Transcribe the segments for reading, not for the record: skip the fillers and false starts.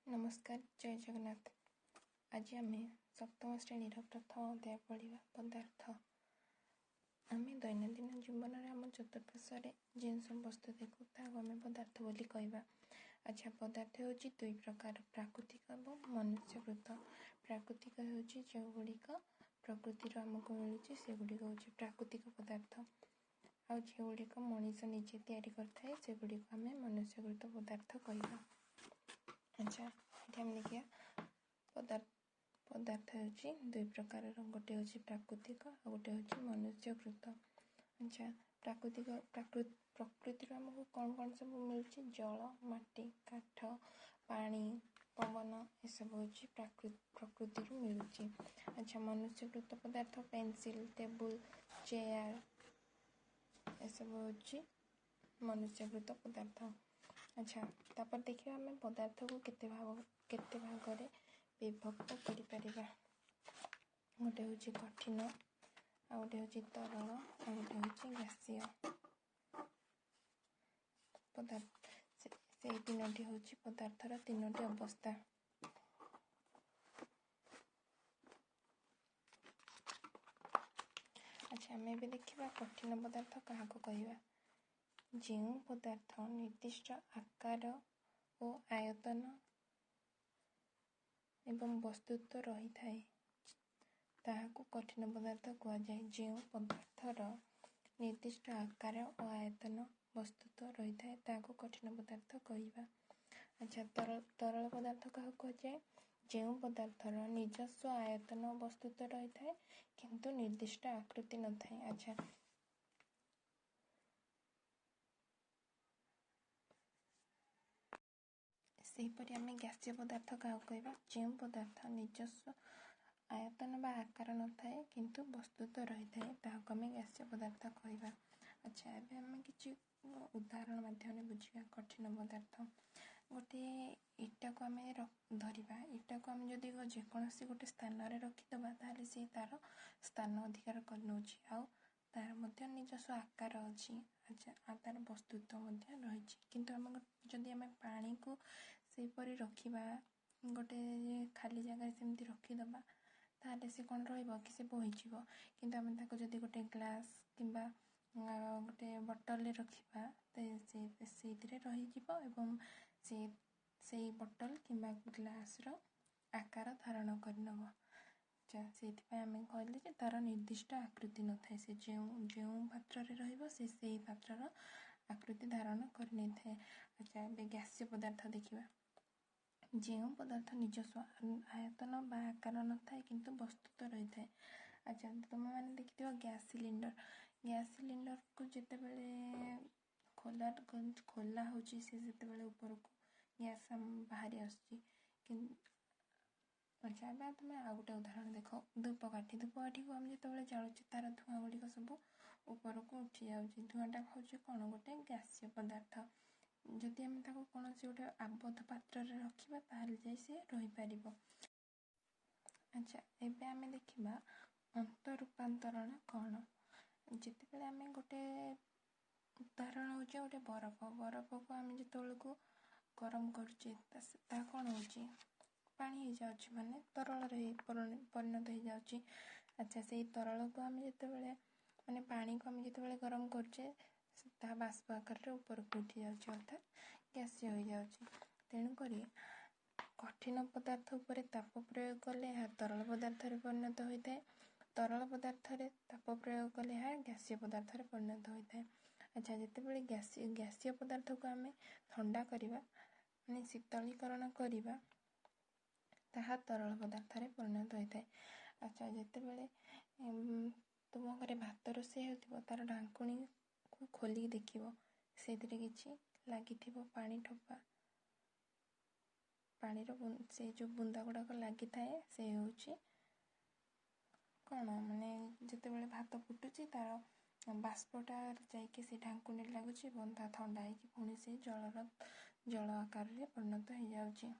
नमस्कार जय जगन्नाथ। आज आम सप्तम श्रेणी प्रथम अध्याय पढ़ा पदार्थ। आम दैनंदिन जीवन में आम चतुर्पार्श्व जिन सब वस्तु देखू आम पदार्थ बोली कहवा। अच्छा, पदार्थ हूँ दुई प्रकार, प्राकृतिक और मनुष्यकृत। प्राकृतिक हूँ जो गुड़िक प्रकृति आमको मिलूँ से गुड़िक हूँ प्राकृतिक पदार्थ, आ जो गुड़िक मनीष निजे तैयारी करता है से गुड़िक आम मनुष्यकृत पदार्थ कहवा। अच्छा, ये आम देखिए पदार्थ हूँ दुई प्रकार, गोटे हूँ प्राकृतिक और गोटे हूँ मनुष्यकृत। अच्छा, प्राकृतिक प्रकृति आमको कौन कौन सब मिलूँ? जल, माटी, काठ, पानी, पवन, ये सब हूँ प्रकृति मिलूँ। अच्छा, मनुष्यकृत पदार्थ पेंसिल, टेबुल, चेयर, ये सब हूँ मनुष्यकृत पदार्थ। अच्छा, तापर देखिए आम पदार्थ को केते भाग में विभक्त कर। गोटे हूँ कठिन, आ गोटे हूँ तरल, आ गोटे हूँ गैसीय पदार्थ। से तीनोटी हूँ पदार्थर तीनोटी अवस्था। अच्छा, आम ए देखा कठिन पदार्थ क्या कहवा। जो पदार्थ निर्दिष्ट आकार और आयतन एवं वस्तुत्व रही थाए ताहाको कठिन पदार्थ कहुए। जो पदार्थर निर्दिष्ट आकार और आयतन वस्तुत्व रही थाए ताहाको कठिन पदार्थ कहवा। अच्छा, तरल पदार्थ क्या कहुए? जो पदार्थर निजस्व आयतन वस्तुत्व रही थाए किंतु निर्दिष्ट आकृति न थाए। अच्छा, सेहीपरि आम गैसीय पदार्थ क्या कहवा? जो पदार्थ निजस्व आयतन बा आकार न थाए किंतु वस्तुत्व रही थाए ताहाको आम गैसीय पदार्थ कहवा। अच्छा, एबे आम किछि उदाहरण माध्यम बुझिया कठिन पदार्थ। गोटे इटा को आम धरिबा, इटा को आम जदि जेकोसी गोटे स्थान में रखिदबा ताहले से तार स्थान अधिकार कर नउछि, आ तार मध्य निजस्व आकार अछि। अच्छा, आ तार वस्तुत्व मध्य रहिछि। किंतु आम जदि आम पानी को सेपरि रखिबा, गोटे खाली जगह सेमती रखिदबा ताहले से कौन रहिबो कि से बोहिजिवो। किंतु आम ताको जदि गोटे ग्लास किंबा गोटे बोतल रखिबा से रहिजिवो एवं से बोतल किंबा ग्लास रो आकार धारण करनब। अच्छा, से आम कहले जे तार निर्दिष्ट आकृति न थाए, से जो पात्र रे रहिबो से पात्रर आकृति धारण कर नै थाए। अच्छा, एबे गैसीय पदार्थ देखिबा। जो पदार्थ निजस्व आयतन बा आकार न थाए किंतु वस्तुत्व रही थाए। अच्छा, तुम मैंने देखिथिबो गैस सिलिंडर। गैस सिलिंडर को जिते बेले खोला होची से जिते बेले ऊपर को गैस बाहरी आसुची। अच्छा, एबे तुम आ गोटे उदाहरण देख, धूपकाठी को आम जिते जालुचे तार धुआं गुड़िक सब ऊपर को उठी जाऊँगी। धुआंटा हूँ कौन? गोटे गैसीय पदार्थ। जदि आम ताको कौन से गोटे आबद्ध पात्र रे रखिबा ताहले जाई से रही पारिबो। अच्छा, एबे आम देखिबा अंतरूपांतरण कौन। जिते आम गोटे उदाहरण हूँ गोटे बरफ को आम जिते को गरम करुचे ता कौन होची? पानी हो जाउची, माने तरल रे परिणत हो जाउची। अच्छा, से तरल को आम जिते माने पानी को आम जिते गरम करुचे ता बाष्प आकार रे ऊपर को उठी जाउची, अर्थात गैसीय हो जाउची। तेणुक कठिन पदार्थ उपरे ताप प्रयोग कले यह तरल पदार्थ रे परिणत होता है, तरल पदार्थ रे ताप प्रयोग कले यह गैसीय पदार्थ रे परिणत होता है। अच्छा, जिते गैसीय पदार्थ को आम ठंडा करवा माने शीतलीकरण करवा ताहा तरल पदार्थ रे परिणत होता है। अच्छा, जिते तुम घरे भात रोषे होतिबो तार ढांकुणी को खोली देखिबो से किछि लागिथिबो पानी ठोपा, पानी से जो बुंदा गुड़ाक लगी थाए से होची कौन? माने जिते बेले भात फुटुची तार बाष्पटा जाइके से ढांकुणी लगुची, बंधा ठंडा होइकी पुणी से जल आकार रे परिणत हो जाउची।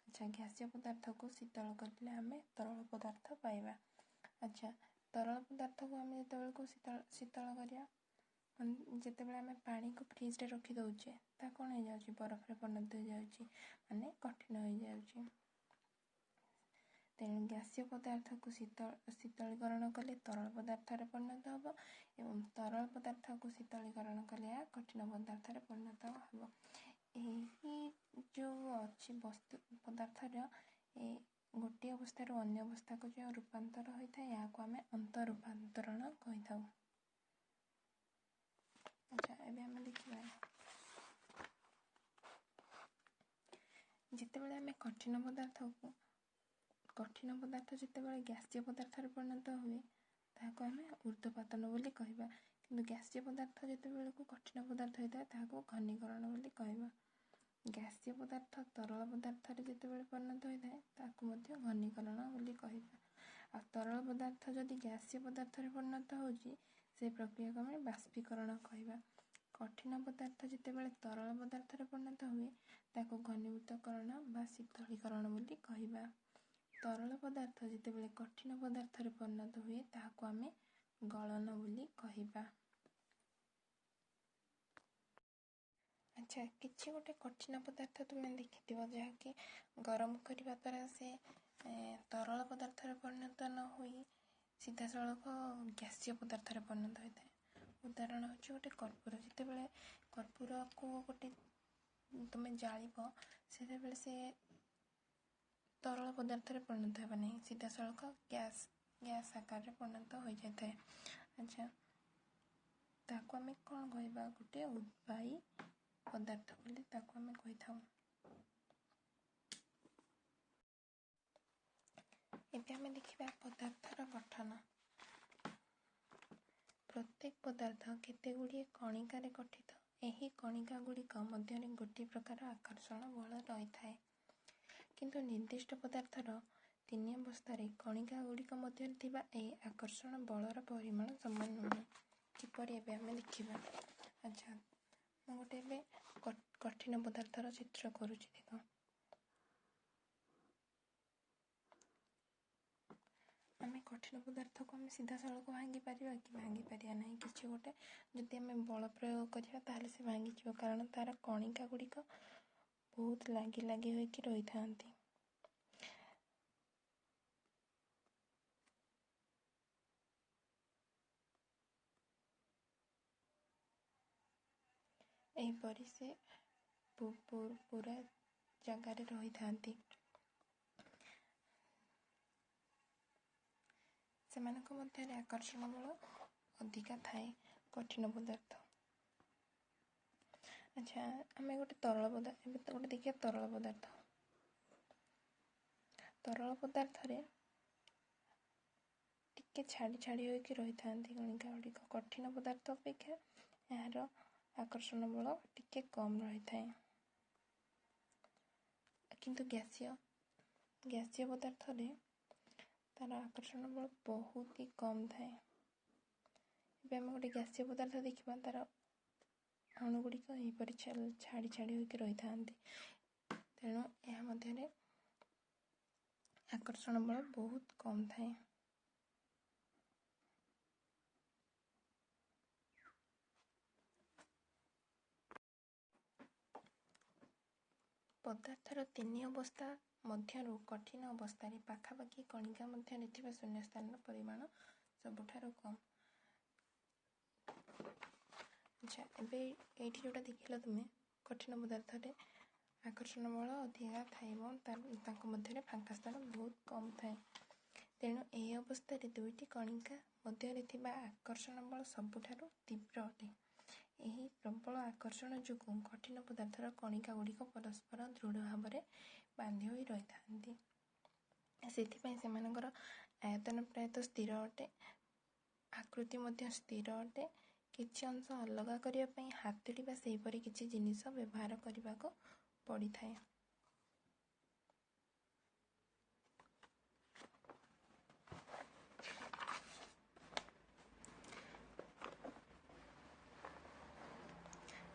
अच्छा, गैसीय पदार्थ को शीतल करले हमें तरल पदार्थ पाइबा। अच्छा, तरल पदार्थ को आम जिते शीतल करिया ଯେତେବେଳେ ଆମେ ପାଣିକୁ ଫ୍ରିଜରେ ରଖି ଦେଉଛେ ତାହା କ'ଣ ହେଇଯାଉଛି, ବରଫରେ ପରିଣତ ହୋଇଯାଉଛି, ମାନେ କଠିନ ହୋଇଯାଉଛି। ତେଣୁ ଗ୍ୟାସୀୟ ପଦାର୍ଥକୁ ଶୀତଳୀକରଣ କଲେ ତରଳ ପଦାର୍ଥରେ ପରିଣତ ହେବ ଏବଂ ତରଳ ପଦାର୍ଥକୁ ଶୀତଳୀକରଣ କଲେ ଏହା କଠିନ ପଦାର୍ଥରେ ପରିଣତ ହେବ। ଏହି ଯେଉଁ ଅଛି ବସ୍ତୁ ପଦାର୍ଥର ଗୋଟିଏ ଅବସ୍ଥାରୁ ଅନ୍ୟ ଅବସ୍ଥାକୁ ଯେଉଁ ରୂପାନ୍ତର ହୋଇଥାଏ ଏହାକୁ ଆମେ ଅନ୍ତରୂପାନ୍ତରଣ କହିଥାଉ। ଆଚ୍ଛା, ଏବେ ଆମେ ଦେଖିବା ଯେତେବେଳେ ଆମେ କଠିନ ପଦାର୍ଥ ଯେତେବେଳେ ଗ୍ୟାସୀୟ ପଦାର୍ଥରେ ପରିଣତ ହୁଏ ତାହାକୁ ଆମେ ଊର୍ଦ୍ଧ୍ୱପାତନ ବୋଲି କହିବା, କିନ୍ତୁ ଗ୍ୟାସୀୟ ପଦାର୍ଥ ଯେତେବେଳକୁ କଠିନ ପଦାର୍ଥ ହୋଇଥାଏ ତାହାକୁ ଘନୀକରଣ ବୋଲି କହିବା। ଗ୍ୟାସୀୟ ପଦାର୍ଥ ତରଳ ପଦାର୍ଥରେ ଯେତେବେଳେ ପରିଣତ ହୋଇଥାଏ ତାକୁ ମଧ୍ୟ ଘନୀକରଣ ବୋଲି କହିବା। ଆଉ ତରଳ ପଦାର୍ଥ ଯଦି ଗ୍ୟାସୀୟ ପଦାର୍ଥରେ ପରିଣତ ହେଉଛି ସେ ପ୍ରକ୍ରିୟାକୁ ଆମେ ବାଷ୍ପୀକରଣ କହିବା। କଠିନ ପଦାର୍ଥ ଯେତେବେଳେ ତରଳ ପଦାର୍ଥରେ ପରିଣତ ହୁଏ ତାକୁ ଘନୀଭୂତକରଣ ବା ଶୀତଳୀକରଣ ବୋଲି କହିବା। ତରଳ ପଦାର୍ଥ ଯେତେବେଳେ କଠିନ ପଦାର୍ଥରେ ପରିଣତ ହୁଏ ତାହାକୁ ଆମେ ଗଳନ ବୋଲି କହିବା। ଆଚ୍ଛା, କିଛି ଗୋଟେ କଠିନ ପଦାର୍ଥ ତୁମେ ଦେଖିଥିବ ଯାହାକି ଗରମ କରିବା ଦ୍ୱାରା ସେ ତରଳ ପଦାର୍ଥରେ ପରିଣତ ନ ହୋଇ ସିଧାସଳଖ ଗ୍ୟାସୀୟ ପଦାର୍ଥରେ ପରିଣତ ହୋଇଥାଏ। ଉଦାହରଣ ହେଉଛି ଗୋଟେ କର୍ପୂର। ଯେତେବେଳେ କର୍ପୂରକୁ ଗୋଟେ ତୁମେ ଜାଳିବ ସେତେବେଳେ ସେ ତରଳ ପଦାର୍ଥରେ ପରିଣତ ହେବ ନାହିଁ, ସିଧାସଳଖ ଗ୍ୟାସ୍ ଆକାରରେ ପରିଣତ ହୋଇଯାଇଥାଏ। ଆଚ୍ଛା, ତାକୁ ଆମେ କ'ଣ କହିବା, ଗୋଟେ ଉଦ୍ବାୟୀ ପଦାର୍ଥ ବୋଲି ତାକୁ ଆମେ କହିଥାଉ। ଏବେ ଆମେ ଦେଖିବା ପଦାର୍ଥର ଗଠନ। ପ୍ରତ୍ୟେକ ପଦାର୍ଥ କେତେ ଗୁଡ଼ିଏ କଣିକାରେ ଗଠିତ। ଏହି କଣିକା ଗୁଡ଼ିକ ମଧ୍ୟରେ ଗୋଟିଏ ପ୍ରକାର ଆକର୍ଷଣ ବଳ ରହିଥାଏ, କିନ୍ତୁ ନିର୍ଦ୍ଦିଷ୍ଟ ପଦାର୍ଥର ତିନି ଅବସ୍ଥାରେ କଣିକା ଗୁଡ଼ିକ ମଧ୍ୟରେ ଥିବା ଏହି ଆକର୍ଷଣ ବଳର ପରିମାଣ ସମାନ ନୁହେଁ। କିପରି ଏବେ ଆମେ ଦେଖିବା। ଆଚ୍ଛା, ମୁଁ ଗୋଟେ ଏବେ କଠିନ ପଦାର୍ଥର ଚିତ୍ର କରୁଛି। ଦେଖ, ଆମେ କଠିନ ପଦାର୍ଥକୁ ଆମେ ସିଧାସଳଖ ଭାଙ୍ଗି ପାରିବା କି? ଭାଙ୍ଗି ପାରିବା ନାହିଁ। କିଛି ଗୋଟେ ଯଦି ଆମେ ବଳ ପ୍ରୟୋଗ କରିବା ତାହେଲେ ସେ ଭାଙ୍ଗିଯିବ, କାରଣ ତାର କଣିକା ଗୁଡ଼ିକ ବହୁତ ଲାଗି ଲାଗି ହୋଇକି ରହିଥାନ୍ତି। ଏହିପରି ସେ ପୁରା ଜାଗାରେ ରହିଥାନ୍ତି। ସେମାନଙ୍କ ମଧ୍ୟରେ ଆକର୍ଷଣ ବଳ ଅଧିକା ଥାଏ କଠିନ ପଦାର୍ଥ। ଆଚ୍ଛା, ଆମେ ଗୋଟେ ତରଳ ପଦାର୍ଥ ଏବେ ଗୋଟେ ଦେଖିବା। ତରଳ ପଦାର୍ଥରେ ଟିକେ ଛାଡ଼ି ହୋଇକି ରହିଥାନ୍ତି କଣିକା ଗୁଡ଼ିକ। କଠିନ ପଦାର୍ଥ ଅପେକ୍ଷା ଏହାର ଆକର୍ଷଣ ବଳ ଟିକେ କମ୍ ରହିଥାଏ, କିନ୍ତୁ ଗ୍ୟାସୀୟ ପଦାର୍ଥରେ ତାର ଆକର୍ଷଣ ବଳ ବହୁତ ହି କମ୍ ଥାଏ। ଏବେ ଆମେ ଗୋଟେ ଗ୍ୟାସୀୟ ପଦାର୍ଥ ଦେଖିବା, ତାର ଅଣୁ ଗୁଡ଼ିକ ଏହିପରି ଛାଡ଼ି ହୋଇକି ରହିଥାନ୍ତି, ତେଣୁ ଏହା ମଧ୍ୟରେ ଆକର୍ଷଣ ବଳ ବହୁତ କମ୍ ଥାଏ। ପଦାର୍ଥର ତିନି ଅବସ୍ଥା ମଧ୍ୟରୁ କଠିନ ଅବସ୍ଥାରେ ପାଖାପାଖି କଣିକା ମଧ୍ୟରେ ଥିବା ଶୂନ୍ୟସ୍ଥାନର ପରିମାଣ ସବୁଠାରୁ କମ୍। ଆଚ୍ଛା, ଏବେ ଏଇଠି ଯେଉଁଟା ଦେଖିଲ ତୁମେ, କଠିନ ପଦାର୍ଥରେ ଆକର୍ଷଣ ବଳ ଅଧିକା ଥାଏ ଏବଂ ତାଙ୍କ ମଧ୍ୟରେ ଫାଙ୍କା ସ୍ଥାନ ବହୁତ କମ୍ ଥାଏ। ତେଣୁ ଏହି ଅବସ୍ଥାରେ ଦୁଇଟି କଣିକା ମଧ୍ୟରେ ଥିବା ଆକର୍ଷଣ ବଳ ସବୁଠାରୁ ତୀବ୍ର ଅଟେ। ଏହି ପ୍ରବଳ ଆକର୍ଷଣ ଯୋଗୁଁ କଠିନ ପଦାର୍ଥର କଣିକା ଗୁଡ଼ିକ ପରସ୍ପର ଦୃଢ଼ ଭାବରେ ବାନ୍ଧି ହୋଇ ରହିଥାନ୍ତି। ସେଥିପାଇଁ ସେମାନଙ୍କର ଆୟତନ ପ୍ରାୟତଃ ସ୍ଥିର ଅଟେ, ଆକୃତି ମଧ୍ୟ ସ୍ଥିର ଅଟେ। କିଛି ଅଂଶ ଅଲଗା କରିବା ପାଇଁ ହାତୁଡ଼ି ବା ସେହିପରି କିଛି ଜିନିଷ ବ୍ୟବହାର କରିବାକୁ ପଡ଼ିଥାଏ।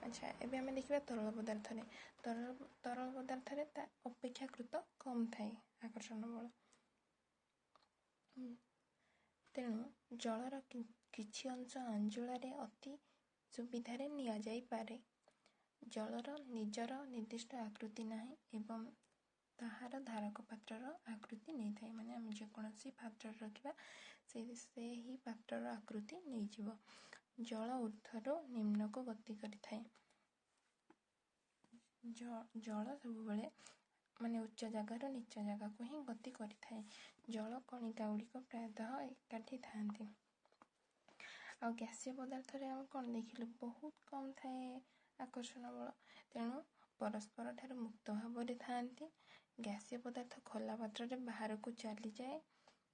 ଆଚ୍ଛା, ଏବେ ଆମେ ଦେଖିବା ତରଳ ପଦାର୍ଥରେ। ତରଳ ପଦାର୍ଥରେ ତା ଅପେକ୍ଷାକୃତ କମ୍ ଥାଏ ଆକର୍ଷଣ ବଳ। ତେଣୁ ଜଳର କିଛି ଅଂଶ ଆଞ୍ଜୁଳାରେ ଅତି ସୁବିଧାରେ ନିଆଯାଇପାରେ। ଜଳର ନିଜର ନିର୍ଦ୍ଦିଷ୍ଟ ଆକୃତି ନାହିଁ ଏବଂ ତାହାର ଧାରକ ପାତ୍ରର ଆକୃତି ନେଇଥାଏ। ମାନେ ଆମେ ଯେକୌଣସି ପାତ୍ରରେ ରଖିବା ସେହି ପାତ୍ରର ଆକୃତି ନେଇଯିବ। ଜଳ ଊର୍ଧ୍ୱରୁ ନିମ୍ନକୁ ଗତି କରିଥାଏ। ଜଳ ସବୁବେଳେ ମାନେ ଉଚ୍ଚ ଜାଗାରୁ ନିଚ ଜାଗାକୁ ହିଁ ଗତି କରିଥାଏ। ଜଳ କଣିକା ଗୁଡ଼ିକ ପ୍ରାୟତଃ ଏକାଠି ଥାନ୍ତି। ଆଉ ଗ୍ୟାସୀୟ ପଦାର୍ଥରେ ଆମେ କ'ଣ ଦେଖିଲୁ, ବହୁତ କମ୍ ଥାଏ ଆକର୍ଷଣ ବଳ, ତେଣୁ ପରସ୍ପର ଠାରୁ ମୁକ୍ତ ଭାବରେ ଥାନ୍ତି। ଗ୍ୟାସୀୟ ପଦାର୍ଥ ଖୋଲା ପାତ୍ରରେ ବାହାରକୁ ଚାଲିଯାଏ।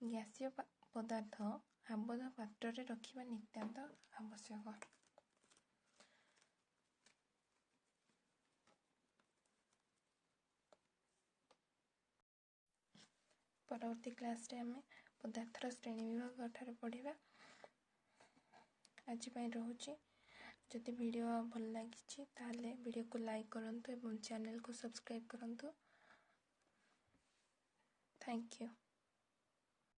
ଗ୍ୟାସୀୟ ପଦାର୍ଥ ଆବଦ୍ଧ ପାତ୍ରରେ ରଖିବା ନିତାନ୍ତ ଆବଶ୍ୟକ। ପରବର୍ତ୍ତୀ କ୍ଲାସରେ ଆମେ ପଦାର୍ଥର ଶ୍ରେଣୀ ବିଭାଗ ଠାରୁ ପଢ଼ିବା। ଆଜି ପାଇଁ ରହୁଛି। ଯଦି ଭିଡ଼ିଓ ଭଲ ଲାଗିଛି ତାହେଲେ ଭିଡ଼ିଓକୁ ଲାଇକ୍ କରନ୍ତୁ ଏବଂ ଚ୍ୟାନେଲକୁ ସବସ୍କ୍ରାଇବ୍ କରନ୍ତୁ। Thank you.